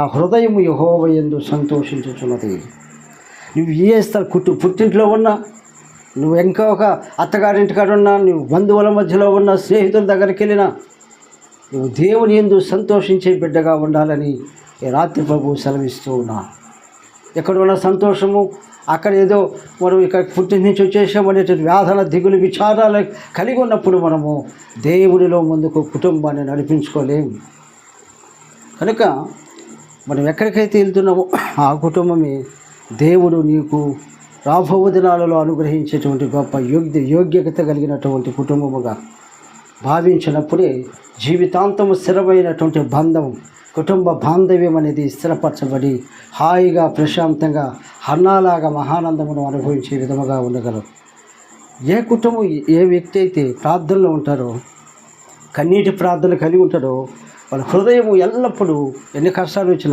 ఆ హృదయము యెహోవా యందు సంతోషించుచున్నది. నువ్వు ఏ స్థలం పుట్టింట్లో ఉన్నా, నువ్వు ఇంకా ఒక అత్తగారింటికాడ ఉన్నా, నువ్వు బంధువుల మధ్యలో ఉన్న, స్నేహితుల దగ్గరికి వెళ్ళినా, నువ్వు దేవుని యందు సంతోషించే బిడ్డగా ఉండాలని ఈ రాత్రి ప్రభు సెలవిస్తూ ఉన్నా. ఎక్కడ ఉన్న సంతోషము అక్కడ ఏదో మనం ఇక్కడ పుట్టిన నుంచి వచ్చేసామనేటువంటి వేదన, దిగులు, విచారాలు కలిగి ఉన్నప్పుడు మనము దేవుడిలో ముందుకు కుటుంబాన్ని నడిపించుకోలేము. కనుక మనం ఎక్కడికైతే వెళ్తున్నామో ఆ కుటుంబమే దేవుడు నీకు రాబో దినాలలో అనుగ్రహించేటువంటి గొప్ప యోగ్యత కలిగినటువంటి కుటుంబముగా భావించినప్పుడే జీవితాంతము స్థిరమైనటువంటి బంధం, కుటుంబ బాంధవ్యం అనేది స్థిరపరచబడి హాయిగా ప్రశాంతంగా హన్నాలాగా మహానందమును అనుభవించే విధముగా ఉండగలరు. ఏ కుటుంబం, ఏ వ్యక్తి అయితే ప్రార్థనలో ఉంటారో, కన్నీటి ప్రార్థన కలిగి ఉంటారో, వాళ్ళ హృదయం ఎల్లప్పుడూ ఎన్ని కష్టాలు వచ్చినా